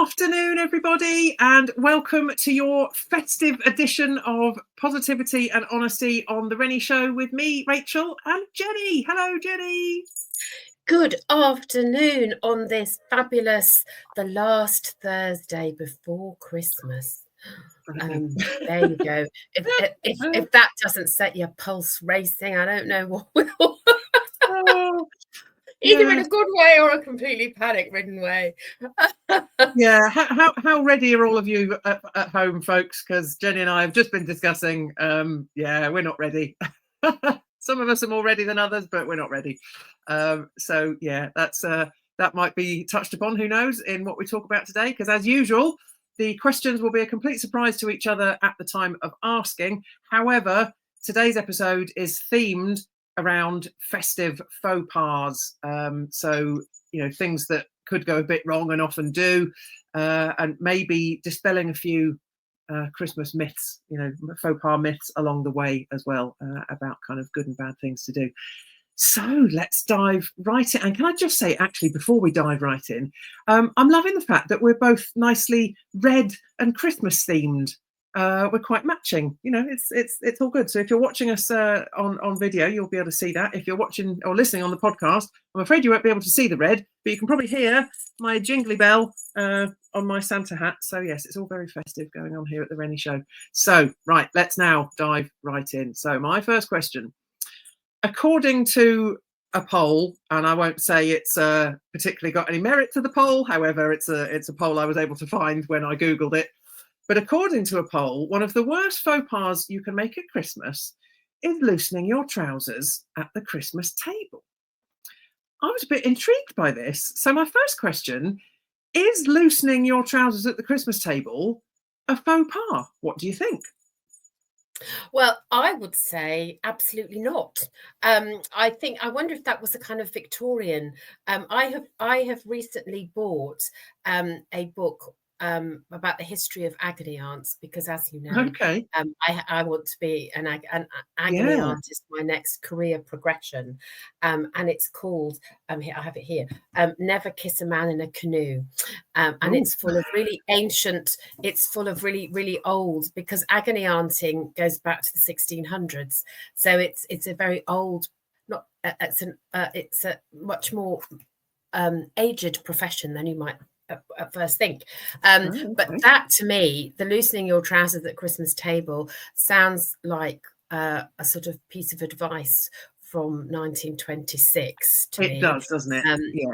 afternoon, everybody, and welcome to your festive edition of Positivity and Honesty on the Renny Show with me, Rachel, and Jenny. Hello, Jenny. Good afternoon on this fabulous, the last Thursday before Christmas. There you go. If that doesn't set your pulse racing, I don't know what will. Either in a good way or a completely panic-ridden way. Yeah, how ready are all of you at home, folks? Because Jenny and I have just been discussing. We're not ready. Some of us are more ready than others, but we're not ready. So yeah, that might be touched upon. Who knows in what we talk about today? Because as usual, the questions will be a complete surprise to each other at the time of asking. However, today's episode is themed around festive faux pas. So, you know, things that could go a bit wrong and often do, and maybe dispelling a few Christmas myths, you know, faux pas myths along the way as well, about kind of good and bad things to do. So let's dive right in. And can I just say, actually, before we dive right in, I'm loving the fact that we're both nicely red and Christmas themed. We're quite matching, you know, it's all good. So if you're watching us on video, you'll be able to see that. If you're watching or listening on the podcast, I'm afraid you won't be able to see the red, but you can probably hear my jingly bell on my Santa hat. So yes, it's all very festive going on here at the Renny Show. So right, let's now dive right in. So my first question, according to a poll, and I won't say it's particularly got any merit to the poll, however, it's a poll I was able to find when I Googled it. But according to a poll, one of the worst faux pas you can make at Christmas is loosening your trousers at the Christmas table. I was a bit intrigued by this. So my first question, is loosening your trousers at the Christmas table a faux pas? What do you think? Well, I would say absolutely not. I wonder if that was a kind of Victorian. I have recently bought a book about the history of agony aunts, because as you know, Okay. I want to be an agony aunt is my next career progression, and it's called here, I have it here, Never Kiss a Man in a Canoe, and it's full of really ancient, it's full of really old, because agony aunting goes back to the 1600s, so it's a very old, not it's a much more aged profession than you might at first think. But that, to me, the loosening your trousers at Christmas table sounds like a sort of piece of advice from 1926 to me. It does, doesn't it?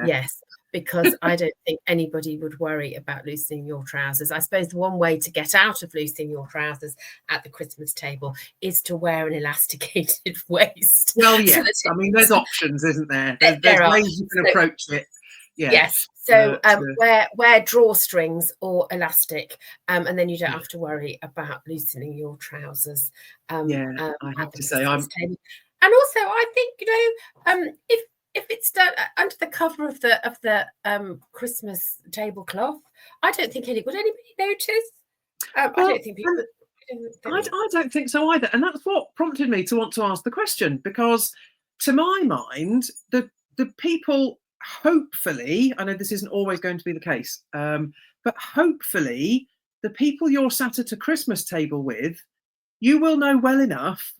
Yes, because I don't think anybody would worry about loosening your trousers. I suppose one way to get out of loosening your trousers at the Christmas table is to wear an elasticated waist. Well, yes. I mean, there's options, isn't there? There's ways you can approach it. Yeah. Yes. So wear drawstrings or elastic, and then you don't have to worry about loosening your trousers. I have to say, and also I think, you know, if it's done under the cover of the Christmas tablecloth, I don't think would anybody notice. I don't think people. I don't think so either, and that's what prompted me to want to ask the question, because to my mind, the people, hopefully, I know this isn't always going to be the case, but hopefully the people you're sat at a Christmas table with, you will know well enough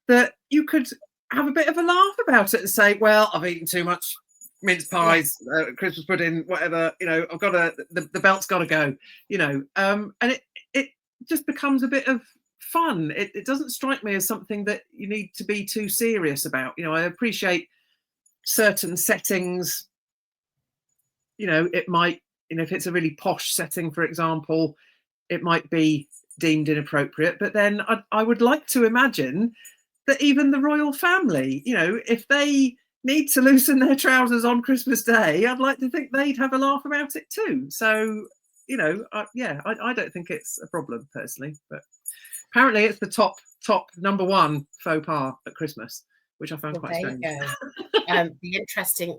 that you could have a bit of a laugh about it and say, well, I've eaten too much mince pies, Christmas pudding, whatever, you know, I've got the belt's got to go, you know, and it just becomes a bit of fun. It doesn't strike me as something that you need to be too serious about. You know, I appreciate certain settings, you know, it might, you know, if it's a really posh setting, for example, it might be deemed inappropriate. But then I would like to imagine that even the royal family, you know, if they need to loosen their trousers on Christmas Day, I'd like to think they'd have a laugh about it too. So, you know, I don't think it's a problem personally, but apparently it's the top number one faux pas at Christmas, which I found quite strange. Be interesting.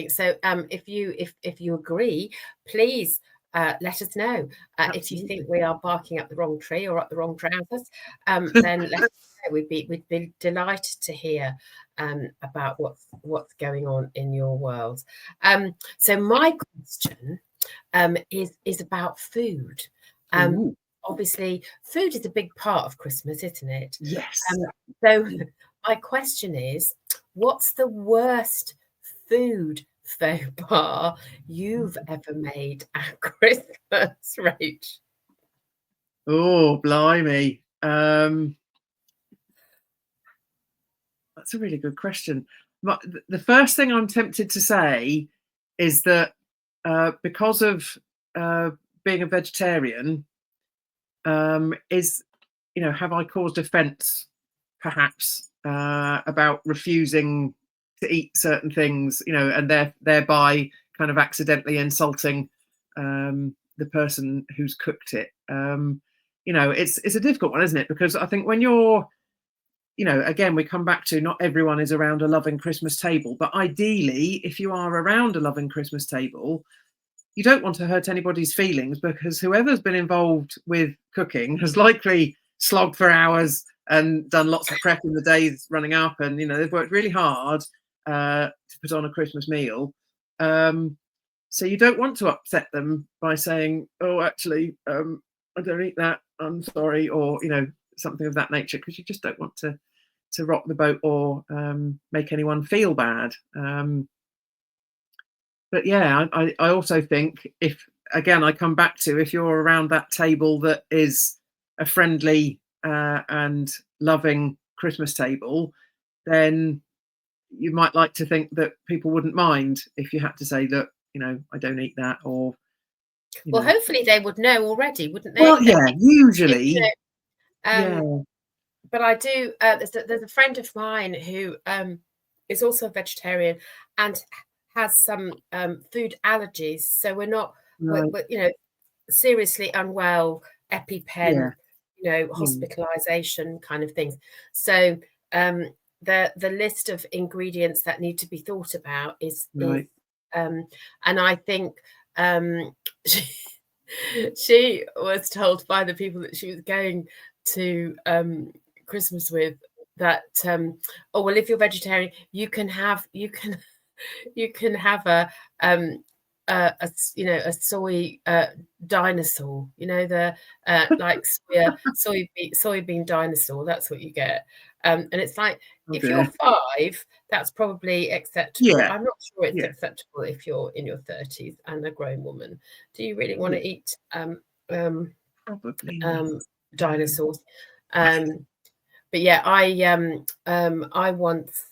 So if you agree, please let us know. If you think we are barking up the wrong tree or up the wrong trousers, then let us know. We'd be delighted to hear about what's going on in your world. So my question is about food. Ooh, Obviously, food is a big part of Christmas, isn't it? yes. So my question is, what's the worst food faux pas you've ever made at Christmas, Rach? Oh, blimey. That's a really good question. The first thing I'm tempted to say is that because of being a vegetarian, have I caused offence, perhaps, about refusing to eat certain things, and thereby kind of accidentally insulting the person who's cooked it. It's a difficult one, isn't it? Because I think when you're, again, we come back to not everyone is around a loving Christmas table, but ideally, if you are around a loving Christmas table, you don't want to hurt anybody's feelings, because whoever's been involved with cooking has likely slogged for hours and done lots of prep in the days running up, and they've worked really hard to put on a Christmas meal. So you don't want to upset them by saying, "Oh, actually, I don't eat that. I'm sorry," or something of that nature, because you just don't want to rock the boat or make anyone feel bad. But yeah, I also think, if again I come back to, if you're around that table that is a friendly and loving Christmas table, then you might like to think that people wouldn't mind if you had to say that, I don't eat that, or Well, hopefully they would know already, wouldn't they? Well, yeah, usually. Yeah. Yeah. But I do. There's a friend of mine who is also a vegetarian and has some food allergies. So we're not, Right. we're seriously unwell, EpiPen, Yeah. hospitalization kind of things. So the list of ingredients that need to be thought about is Right. and I think she was told by the people that she was going to Christmas with that oh well, if you're vegetarian, you can have a soy dinosaur, the like soybean dinosaur. That's what you get. And it's like, if you're 5, that's probably acceptable. Yeah. I'm not sure it's Yeah. acceptable if you're in your 30s and a grown woman. Do you really want to eat Probably dinosaurs? But yeah, I once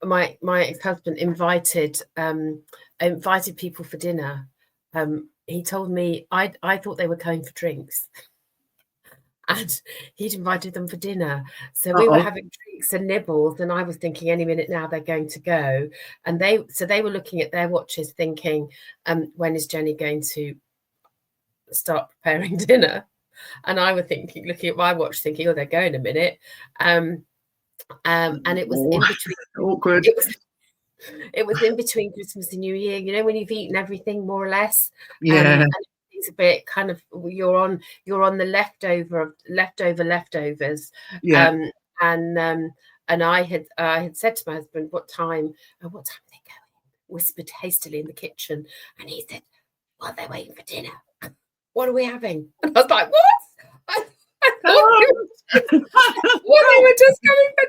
my ex-husband invited people for dinner. He told me I thought they were going for drinks, and he'd invited them for dinner. So we were having drinks and nibbles, and I was thinking any minute now they're going to go. And they were looking at their watches, thinking, when is Jenny going to start preparing dinner? And I was looking at my watch, thinking, oh, they're going a minute. And it was in between. Awkward. It was in between Christmas and New Year. When you've eaten everything more or less. Yeah. And it's a bit kind of, you're on the leftovers. Yeah. And I had said to my husband, what time are they going? Whispered hastily in the kitchen, and he said, well, they're waiting for dinner. What are we having? And I was like, what? I thought they were just coming for.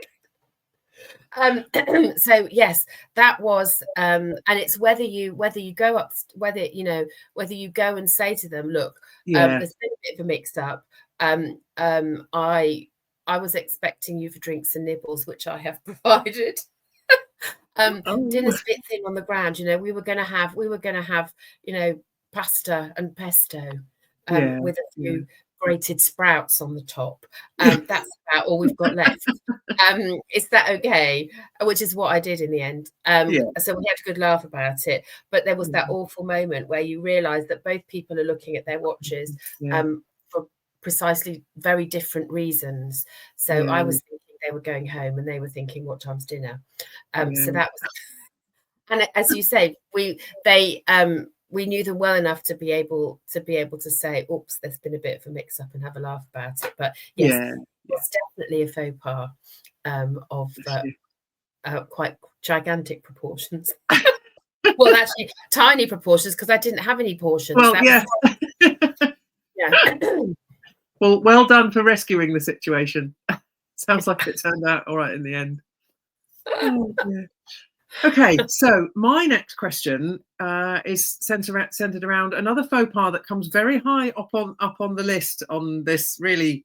So yes, that was and it's whether you go up, whether you go and say to them, look, there's been a bit of a mix up. I was expecting you for drinks and nibbles, which I have provided. Dinner's a bit thin on the ground. We were going to have pasta and pesto with a few grated sprouts on the top. That's about all we've got left. Is that okay? Which is what I did in the end. So we had a good laugh about it. But there was that awful moment where you realise that both people are looking at their watches for precisely very different reasons. So I was thinking they were going home, and they were thinking, what time's dinner? So that was, and as you say, we knew them well enough to be able to say, oops, there's been a bit of a mix up, and have a laugh about it. But yes, it's definitely a faux pas of quite gigantic proportions. Well, actually, tiny proportions because I didn't have any portions. Well, yeah. Yeah. Well done for rescuing the situation. Sounds like it turned out all right in the end. Oh, dear. Okay, so my next question is centered around another faux pas that comes very high up on the list on this really,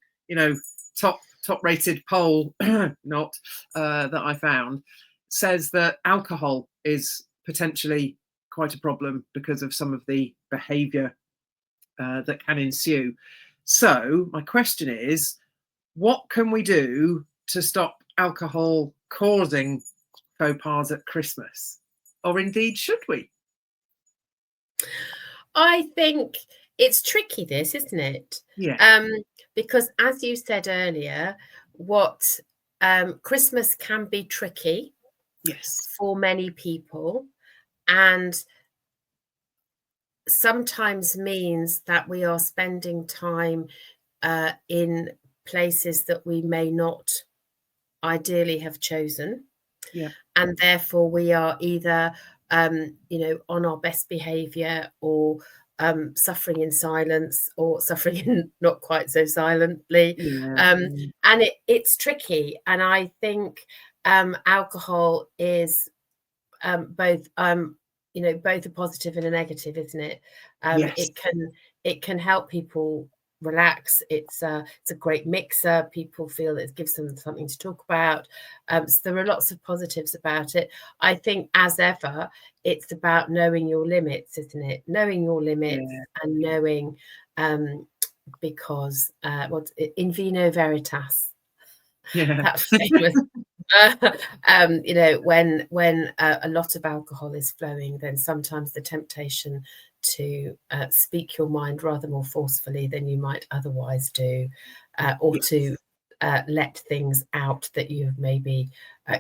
top rated poll not that I found, says that alcohol is potentially quite a problem because of some of the behaviour that can ensue. So my question is, what can we do to stop alcohol causing faux pas at Christmas? Or indeed, should we? I think it's tricky, this, isn't it? Yeah. Because as you said earlier, Christmas can be tricky. Yes. For many people, and sometimes means that we are spending time in places that we may not ideally have chosen. Yeah. And therefore we are either on our best behavior, or suffering in silence, or suffering in not quite so silently. Yeah. And it's tricky. And I think alcohol is both both a positive and a negative, isn't it? Yes. It can help people relax. It's a great mixer. People feel it gives them something to talk about. So there are lots of positives about it. I think, as ever, it's about knowing your limits, isn't it? Knowing your limits, and knowing because what in vino veritas. Yeah. That famous. When a lot of alcohol is flowing, then sometimes the temptation to speak your mind rather more forcefully than you might otherwise do, or to let things out that you've maybe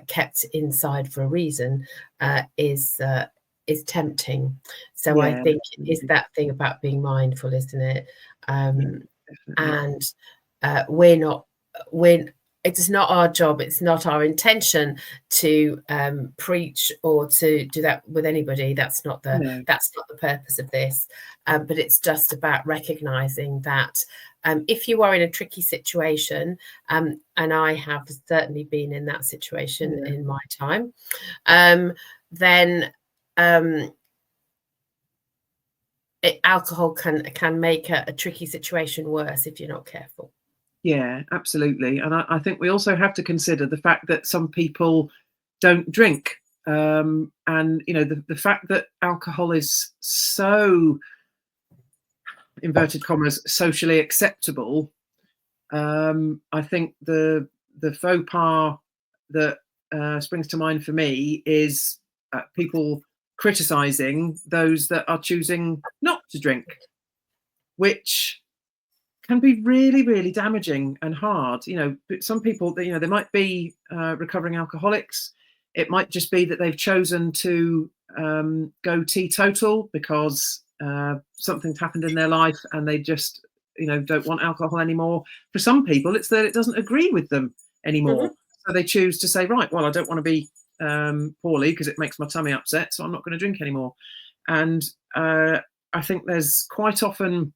kept inside for a reason, is tempting. So I think it is that thing about being mindful, isn't it? And it's not our job, it's not our intention to preach or to do that with anybody. That's not the purpose of this. But it's just about recognizing that if you are in a tricky situation, and I have certainly been in that situation in my time, then alcohol can make a tricky situation worse if you're not careful. Yeah, absolutely. And I think we also have to consider the fact that some people don't drink. And, the fact that alcohol is so, inverted commas, socially acceptable, I think the faux pas that springs to mind for me is people criticising those that are choosing not to drink, which can be really, really damaging and hard. Some people, they might be recovering alcoholics. It might just be that they've chosen to go teetotal because something's happened in their life and they just, don't want alcohol anymore. For some people, it's that it doesn't agree with them anymore. So they choose to say, right, well, I don't want to be poorly because it makes my tummy upset, so I'm not going to drink anymore. And I think there's quite often,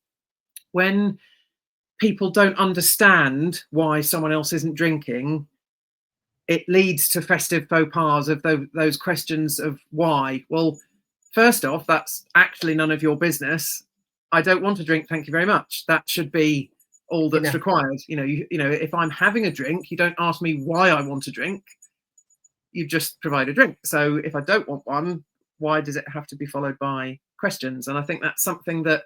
when people don't understand why someone else isn't drinking, it leads to festive faux pas of those questions of why. Well, first off, that's actually none of your business. I don't want to drink, thank you very much. That should be all that's required. If I'm having a drink, you don't ask me why I want to drink. You just provide a drink. So if I don't want one, why does it have to be followed by questions? And I think that's something that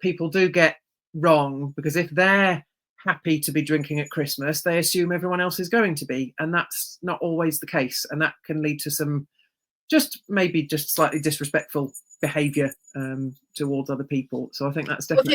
people do get wrong, because if they're happy to be drinking at Christmas, they assume everyone else is going to be, and that's not always the case, and that can lead to some maybe slightly disrespectful behavior towards other people. So I think that's definitely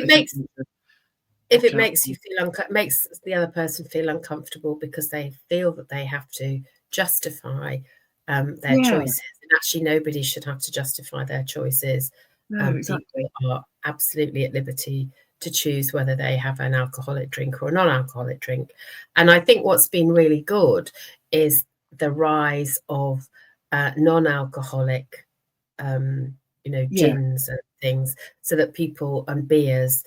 if it makes you feel makes the other person feel uncomfortable because they feel that they have to justify their choices, and actually nobody should have to justify their choices. People are absolutely at liberty to choose whether they have an alcoholic drink or a non-alcoholic drink. And I think what's been really good is the rise of non-alcoholic you know, Yeah. gins and things, so that people, and beers,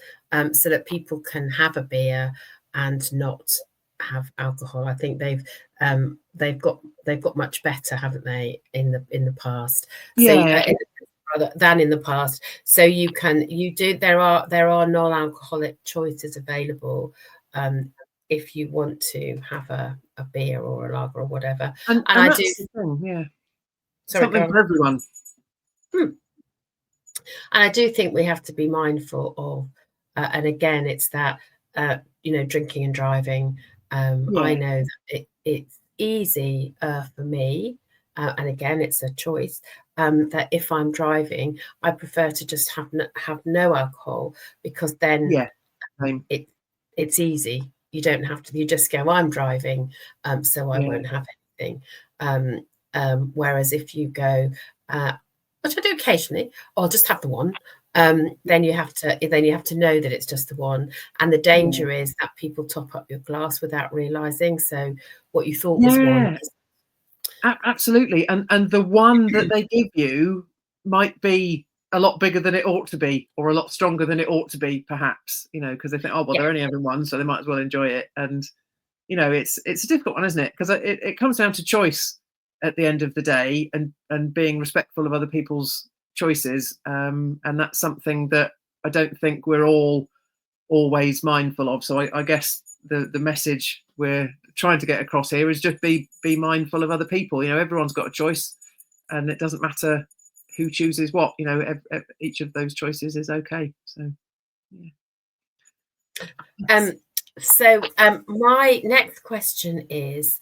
so that people can have a beer and not have alcohol. I think they've got much better, haven't they, in the past? So Yeah. rather than in the past. So there are non-alcoholic choices available, if you want to have a beer or a lager or whatever. And And I do. that's the thing, yeah. Sorry, go Something on. for everyone. And I do think we have to be mindful of, and again, it's that, you know, drinking and driving. I Yeah. know that it's easy for me, and again, it's a choice. That if I'm driving, I prefer to just have no alcohol, because then Yeah. Same. it's easy. You don't have to. You just go, I'm driving, so I Yeah. won't have anything. Whereas if you go, which I do occasionally, or I'll just have the one. Then you have to know that it's just the one, and the Yeah. danger is that people top up your glass without realizing. So what you thought was one, Yeah. Absolutely. And the one that they give you might be a lot bigger than it ought to be, or a lot stronger than it ought to be, perhaps, you know, because they think, oh, well, yeah, they're only having one, so they might as well enjoy it. And, you know, it's a difficult one, isn't it? Because it comes down to choice at the end of the day, and being respectful of other people's choices. And that's something that I don't think we're all always mindful of. So I guess the message we're trying to get across here is just be mindful of other people. You know, everyone's got a choice, and it doesn't matter who chooses what. You know, each of those choices is okay. So yeah. So my next question is,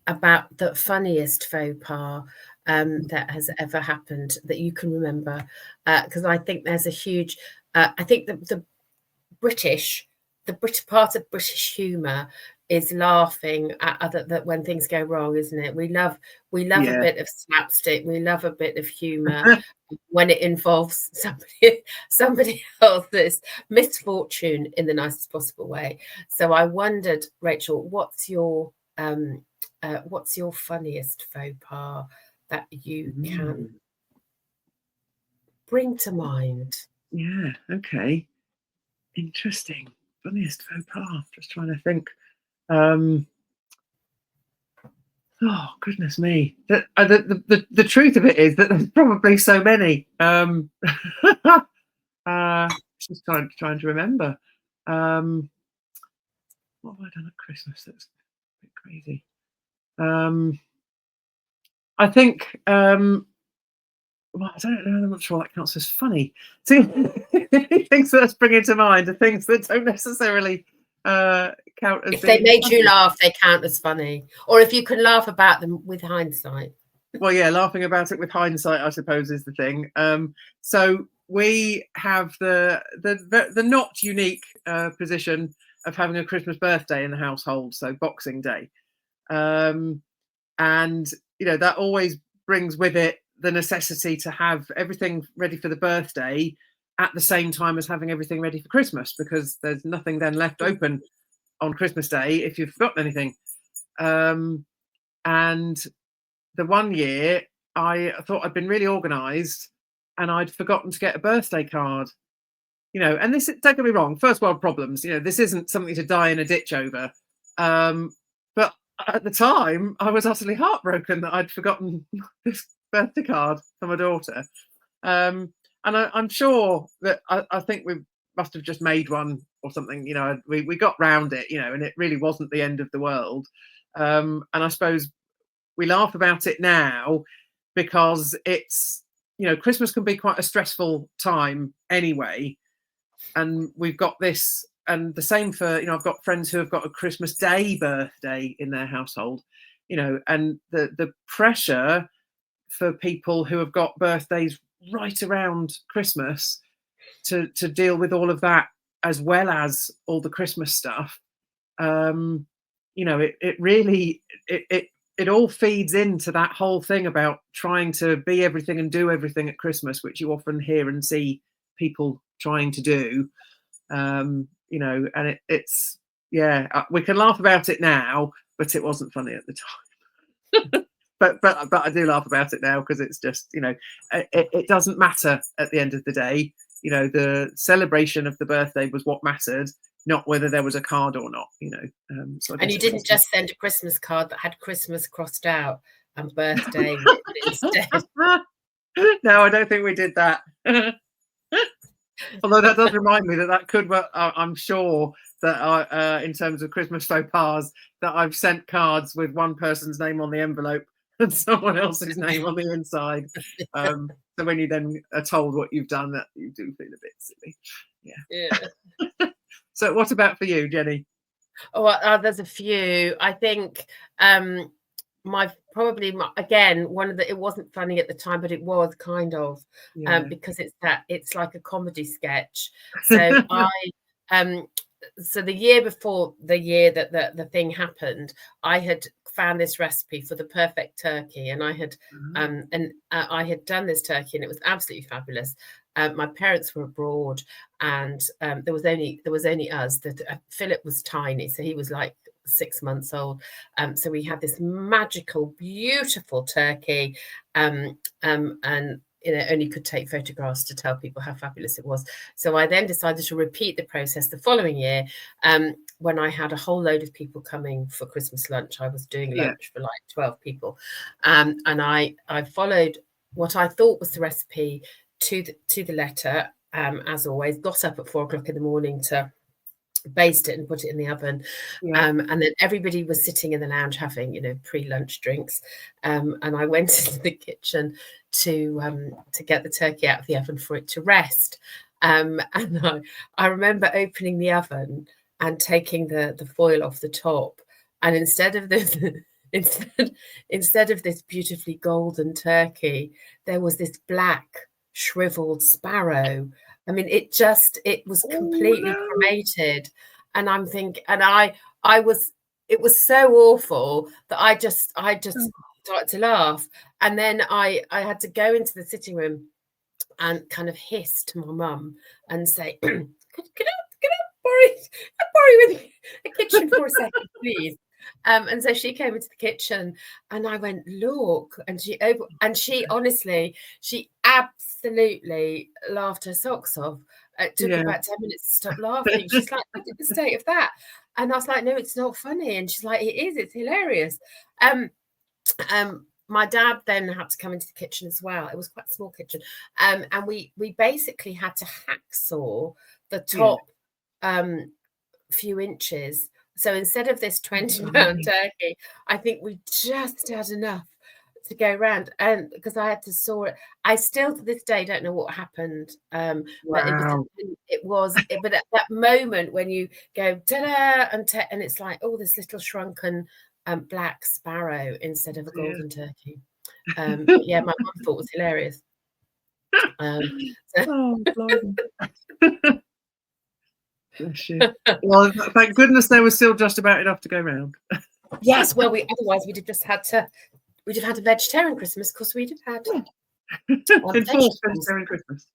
about the funniest faux pas that has ever happened that you can remember, because I think there's a huge, I think the British, part of British humour is laughing at that when things go wrong, isn't it? We love a Yeah. bit of slapstick. We love a bit of humour when it involves somebody else's misfortune in the nicest possible way. So I wondered, Rachel, what's your funniest faux pas that you can bring to mind? Yeah. Okay. Interesting. Funniest faux pas. Just trying to think. Oh goodness me! The truth of it is that there's probably so many. Just trying to remember. What have I done at Christmas that's a bit crazy? I think. Well, I don't know. I'm not sure that counts as funny. See, things that's bringing to mind are things that don't necessarily count as If they being made you funny. laugh, they count as funny. Or if you can laugh about them with hindsight. Well, yeah, laughing about it with hindsight, I suppose, is the thing. So we have the not unique position of having a Christmas birthday in the household, so Boxing Day, and you know that always brings with it the necessity to have everything ready for the birthday at the same time as having everything ready for Christmas, because there's nothing then left open on Christmas Day if you've forgotten anything. And the one year I thought I'd been really organised and I'd forgotten to get a birthday card. You know, and this, don't get me wrong, first world problems. You know, this isn't something to die in a ditch over. But at the time, I was utterly heartbroken that I'd forgotten this birthday card for my daughter. And I'm sure that I think we must have just made one or something. You know, we got round it. You know, and it really wasn't the end of the world. And I suppose we laugh about it now because it's, you know, Christmas can be quite a stressful time anyway, and we've got this, and the same for, you know, I've got friends who have got a Christmas Day birthday in their household, you know, and the pressure for people who have got birthdays right around Christmas to deal with all of that as well as all the Christmas stuff. You know, it really it all feeds into that whole thing about trying to be everything and do everything at Christmas, which you often hear and see people trying to do. You know, and it's, yeah, we can laugh about it now, but it wasn't funny at the time. but I do laugh about it now because it's just, you know, it doesn't matter at the end of the day. You know, the celebration of the birthday was what mattered, not whether there was a card or not. You know, so and you didn't just send a Christmas card that had Christmas crossed out and birthday written instead. No, I don't think we did that. Although that does remind me that could, I'm sure that in terms of Christmas faux pas, that I've sent cards with one person's name on the envelope and someone else's name on the inside. So when you then are told what you've done, that you do feel a bit silly. Yeah. So what about for you, Jenny? Oh, there's a few. I think again, one of the, it wasn't funny at the time, but it was kind of, because it's like a comedy sketch. So so the year before the year that the thing happened, I had found this recipe for the perfect turkey, and I had I had done this turkey, and it was absolutely fabulous. My parents were abroad, and there was only us. That Philip was tiny, so he was like 6 months old. So we had this magical, beautiful turkey, and you know, only could take photographs to tell people how fabulous it was. So I then decided to repeat the process the following year, when I had a whole load of people coming for Christmas lunch. I was doing lunch for like 12 people, and I followed what I thought was the recipe to the letter, as always. Got up at 4 o'clock in the morning to baste it and put it in the oven, and then everybody was sitting in the lounge having, you know, pre-lunch drinks, and I went into the kitchen to get the turkey out of the oven for it to rest, and I remember opening the oven and taking the foil off the top, and instead of this instead of this beautifully golden turkey, there was this black shriveled sparrow. I mean, it was completely cremated. And I'm thinking, and it was so awful that I just started to laugh. And then I had to go into the sitting room and kind of hiss to my mum and say, could I borrow you the kitchen for a second, please? And so she came into the kitchen, and I went, look, and she honestly, she absolutely laughed her socks off. It took about 10 minutes to stop laughing. She's like, look at the state of that. And I was like, no, it's not funny. And she's like, it is, it's hilarious. My dad then had to come into the kitchen as well. It was quite a small kitchen. And we basically had to hacksaw the top few inches. So instead of this 20-pound turkey, I think we just had enough to go round, and because I had to saw it. I still to this day don't know what happened. But but at that moment when you go ta-da and it's like, oh, this little shrunken black sparrow instead of a golden turkey. Yeah, my mum thought it was hilarious. Well, thank goodness there was still just about enough to go round. Yes, well, otherwise we'd have just had a vegetarian Christmas, because we'd have had enforced vegetarian Christmas.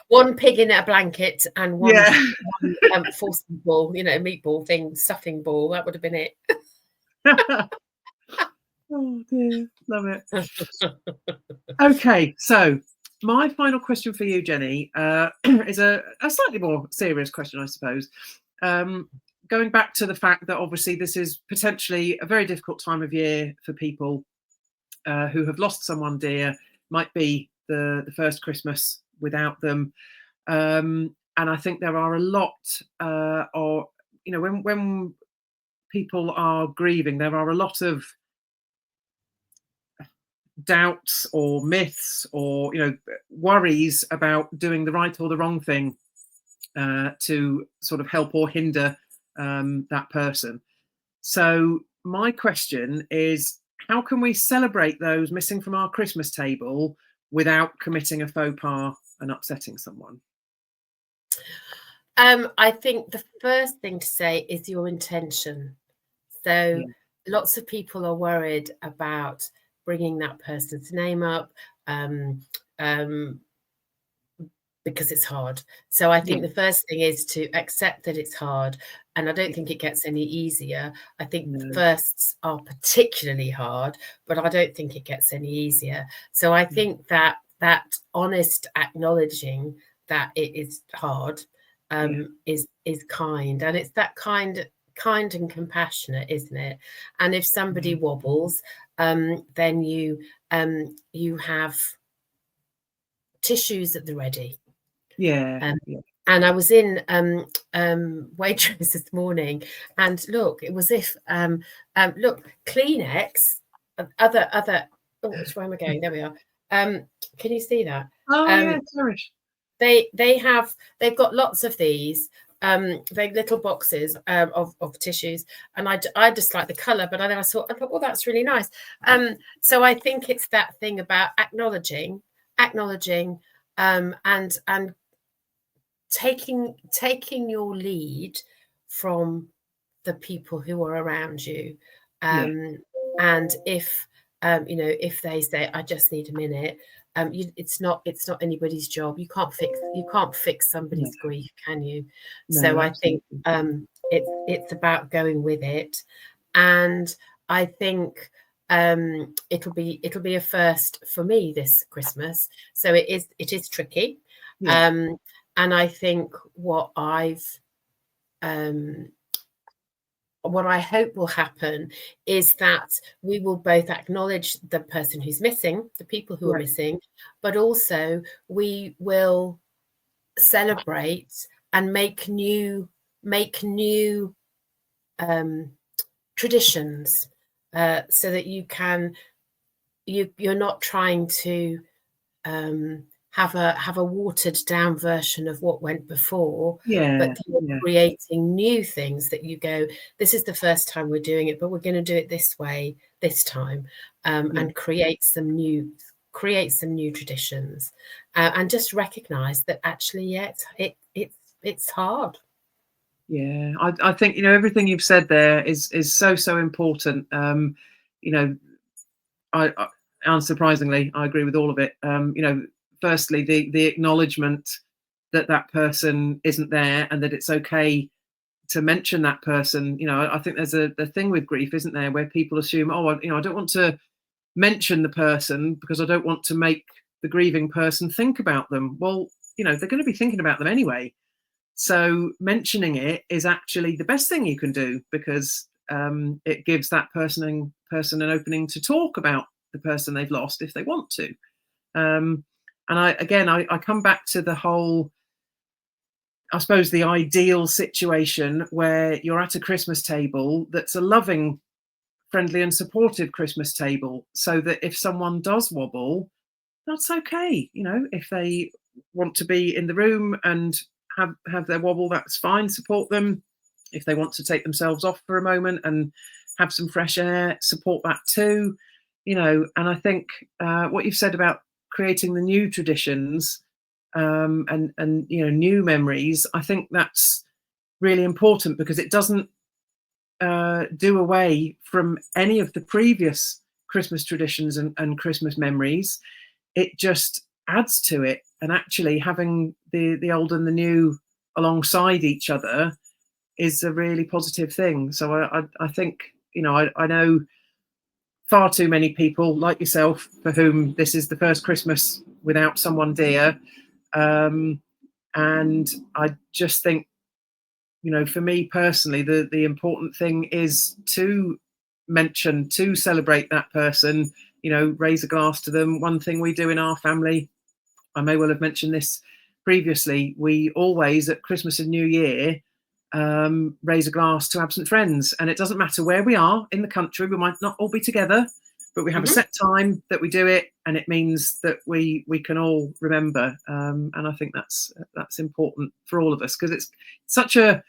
One pig in a blanket and one force ball, you know, meatball thing, stuffing ball. That would have been it. Oh dear, love it. Okay, so my final question for you, Jenny, is a slightly more serious question, I suppose. Going back to the fact that obviously this is potentially a very difficult time of year for people who have lost someone dear, might be the first Christmas without them. And I think there are a lot of, you know, when people are grieving, there are a lot of doubts or myths or, you know, worries about doing the right or the wrong thing to sort of help or hinder that person. So my question is, how can we celebrate those missing from our Christmas table without committing a faux pas and upsetting someone? I think the first thing to say is your intention. So lots of people are worried about bringing that person's name up because it's hard. So I think the first thing is to accept that it's hard, and I don't think it gets any easier. I think the No. firsts are particularly hard, but I don't think it gets any easier. So I think that honest acknowledging that it is hard is kind, and it's that kind and compassionate, isn't it? And if somebody wobbles, then you have tissues at the ready. Yeah. And I was in Waitrose this morning, and look, it was if look, Kleenex, other. Oh, which way am I going? There we are. Can you see that? Oh yeah, cherish. They've got lots of these. They're little boxes of tissues, and I just like the colour, but I thought, well, that's really nice. So I think it's that thing about acknowledging, and taking your lead from the people who are around you. And if if they say, I just need a minute, it's not anybody's job. You can't fix somebody's grief, can you? So I think it's about going with it, and I think it'll be a first for me this Christmas. So it is tricky. And I think what I hope will happen is that we will both acknowledge the person who's missing, the people who are missing, but also we will celebrate and make new traditions, so that you're not trying to have a watered down version of what went before, but you're creating new things that you go, this is the first time we're doing it, but we're going to do it this way this time, and create some new traditions, and just recognize that actually, it's hard. Yeah, I think everything you've said there is so important. I unsurprisingly, I agree with all of it. Firstly, the acknowledgement that person isn't there, and that it's okay to mention that person. I think there's a thing with grief, isn't there, where people assume, I don't want to mention the person because I don't want to make the grieving person think about them. Well, they're going to be thinking about them anyway. So mentioning it is actually the best thing you can do, because it gives that person an opening to talk about the person they've lost if they want to. And I come back to the whole, I suppose, the ideal situation where you're at a Christmas table that's a loving, friendly and supportive Christmas table, so that if someone does wobble, that's okay. If they want to be in the room and have their wobble, that's fine, support them. If they want to take themselves off for a moment and have some fresh air, support that too. And I think what you've said about creating the new traditions, and new memories, I think that's really important, because it doesn't do away from any of the previous Christmas traditions and Christmas memories. It just adds to it, and actually having the old and the new alongside each other is a really positive thing. So I think I know far too many people like yourself for whom this is the first Christmas without someone dear, and I just think, for me personally, the important thing is to celebrate that person, raise a glass to them. One thing we do in our family, I may well have mentioned this previously, we always at Christmas and New Year raise a glass to absent friends. And it doesn't matter where we are in the country, we might not all be together, but we have a set time that we do it, and it means that we can all remember. And I think that's important for all of us, because it's such a,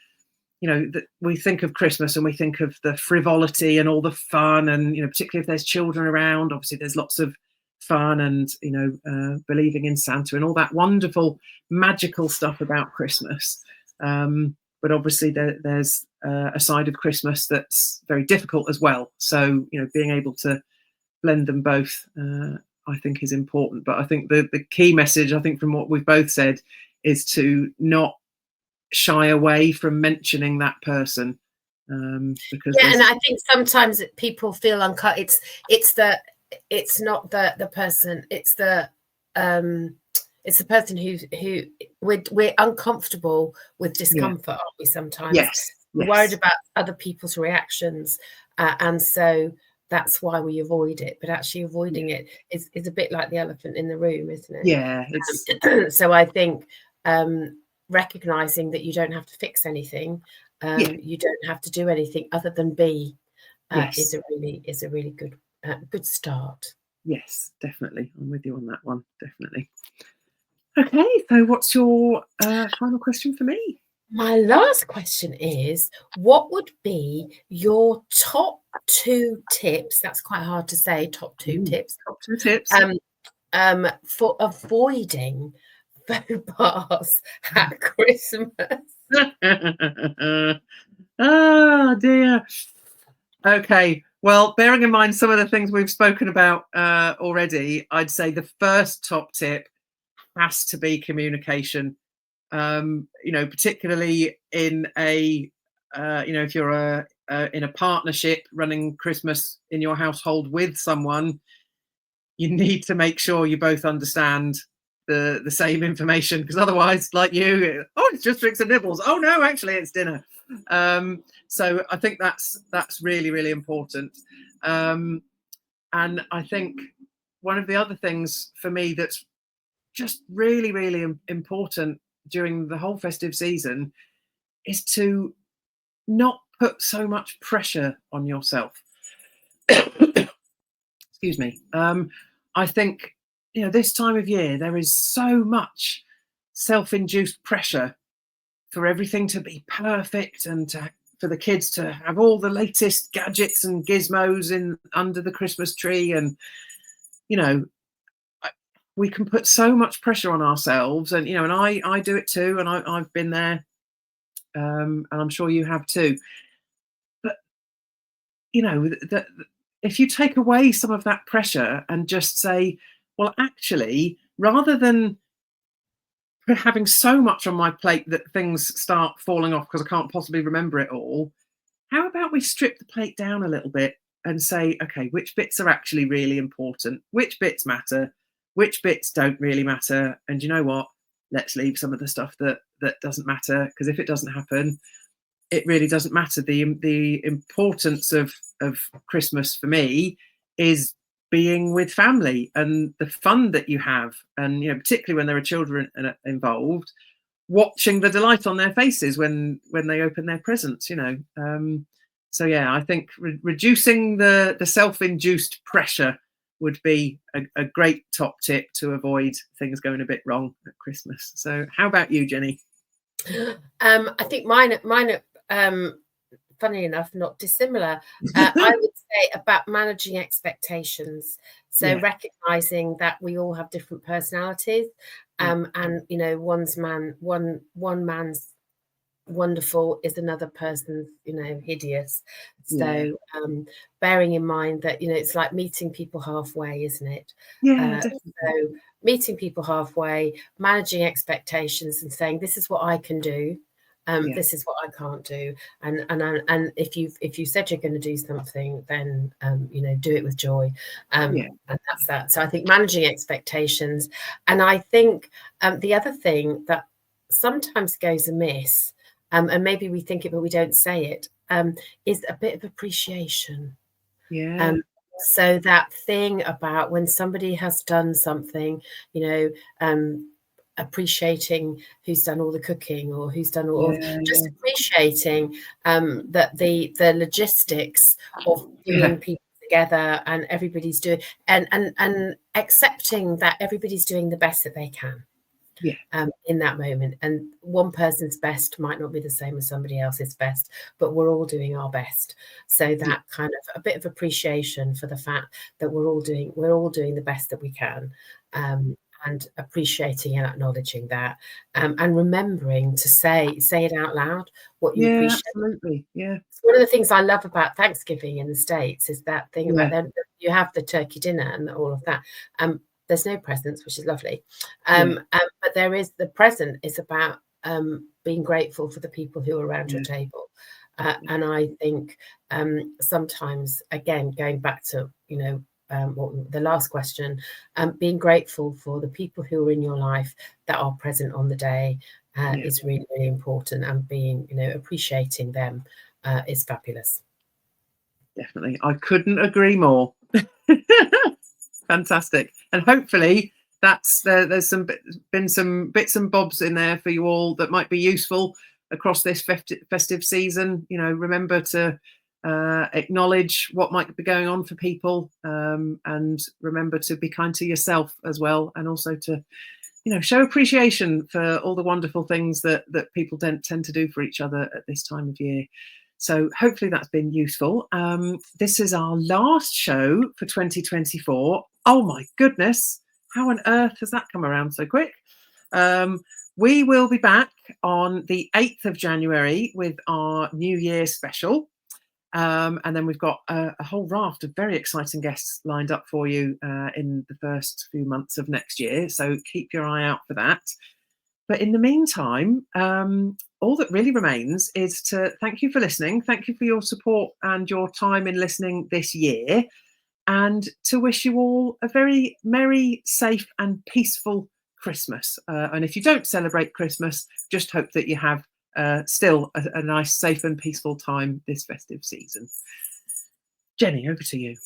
that we think of Christmas and we think of the frivolity and all the fun, and particularly if there's children around, obviously there's lots of fun and believing in Santa and all that wonderful magical stuff about Christmas. But obviously there's a side of Christmas that's very difficult as well. So being able to blend them both, I think, is important. But I think the key message, I think, from what we've both said, is to not shy away from mentioning that person, because and I think sometimes people feel uncomfortable. It's not the person, it's the person who we're uncomfortable with discomfort, aren't we? Sometimes we're worried about other people's reactions, and so that's why we avoid it. But actually, avoiding it is a bit like the elephant in the room, isn't it? Yeah. So I think recognizing that you don't have to fix anything, you don't have to do anything other than be, is a really good start. Yes, definitely. I'm with you on that one. Definitely. Okay, so what's your final question for me? My last question is, what would be your top 2 tips? That's quite hard to say, top 2 tips. Top 2 tips. For avoiding faux pas at Christmas. Oh dear. Okay. Well, bearing in mind some of the things we've spoken about already, I'd say the first top tip has to be communication. Particularly in a, if you're in a partnership running Christmas in your household with someone, you need to make sure you both understand the same information, because otherwise, like you, it's just drinks and nibbles. Oh no, actually it's dinner. So I think that's really, really important. And I think one of the other things for me that's just really, really important during the whole festive season is to not put so much pressure on yourself. Excuse me. I think, this time of year, there is so much self-induced pressure for everything to be perfect and for the kids to have all the latest gadgets and gizmos in under the Christmas tree. And, we can put so much pressure on ourselves, and and I do it too, and I've been there, and I'm sure you have too. But if you take away some of that pressure and just say, well, actually, rather than having so much on my plate that things start falling off because I can't possibly remember it all, how about we strip the plate down a little bit and say, okay, which bits are actually really important, which bits matter, which bits don't really matter, and you know what, let's leave some of the stuff that doesn't matter, because if it doesn't happen, it really doesn't matter. The importance of Christmas for me is being with family and the fun that you have, and particularly when there are children involved, watching the delight on their faces when they open their presents. So yeah, I think reducing the self-induced pressure would be a great top tip to avoid things going a bit wrong at Christmas. So how about you, Jenny? I think mine funny enough, not dissimilar. I would say about managing expectations. So recognizing that we all have different personalities, and one man's wonderful is another person's hideous. So bearing in mind that it's like meeting people halfway, isn't it? So meeting people halfway, managing expectations and saying, this is what I can do, this is what I can't do, and if you said you're going to do something, then do it with joy, and that's that. So I think managing expectations, and I think the other thing that sometimes goes amiss, and maybe we think it but we don't say it, is a bit of appreciation. So that thing about when somebody has done something, appreciating who's done all the cooking or who's done all just appreciating that the logistics of bringing people together and everybody's doing and accepting that everybody's doing the best that they can in that moment, and one person's best might not be the same as somebody else's best, but we're all doing our best. So that kind of a bit of appreciation for the fact that we're all doing the best that we can, and appreciating and acknowledging that, and remembering to say it out loud what you appreciate. Absolutely. It's one of the things I love about Thanksgiving in the States is that thing about then you have the turkey dinner and all of that. There's no presents, which is lovely, but there is the present is about being grateful for the people who are around your table. And I think sometimes, again, going back to, you know, the last question, being grateful for the people who are in your life that are present on the day is really, really important, and being, you know, appreciating them is fabulous. Definitely. I couldn't agree more. Fantastic. And hopefully that's there's been some bits and bobs in there for you all that might be useful across this festive season. You know, remember to acknowledge what might be going on for people, and remember to be kind to yourself as well, and also to, you know, show appreciation for all the wonderful things that people tend to do for each other at this time of year. So hopefully that's been useful. This is our last show for 2024. Oh my goodness, how on earth has that come around so quick? We will be back on the 8th of January with our New Year special. And then we've got a whole raft of very exciting guests lined up for you in the first few months of next year. So keep your eye out for that. But in the meantime, all that really remains is to thank you for listening. Thank you for your support and your time in listening this year. And to wish you all a very merry, safe and peaceful Christmas. And if you don't celebrate Christmas, just hope that you have still a nice, safe and peaceful time this festive season. Jenny, over to you.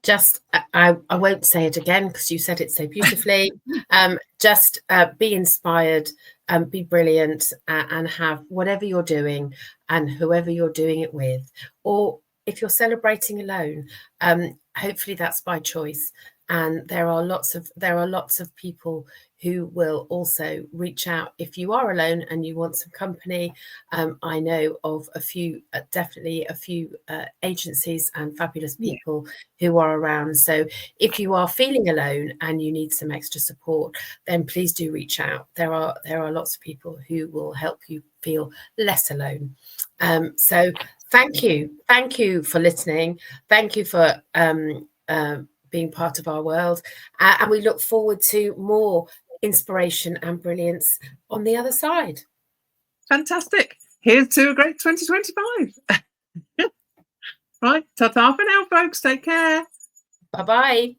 Just, I won't say it again because you said it so beautifully. Just be inspired, be brilliant, and have whatever you're doing and whoever you're doing it with. Or if you're celebrating alone, hopefully that's by choice. And there are lots of people who will also reach out if you are alone and you want some company. I know of a few, definitely a few agencies and fabulous people who are around. So if you are feeling alone and you need some extra support, then please do reach out. There are lots of people who will help you feel less alone. So thank you for listening. Thank you for being part of our world, and we look forward to more inspiration and brilliance on the other side. Fantastic. Here's to a great 2025. Right, ta-ta for now, folks. Take care. Bye-bye.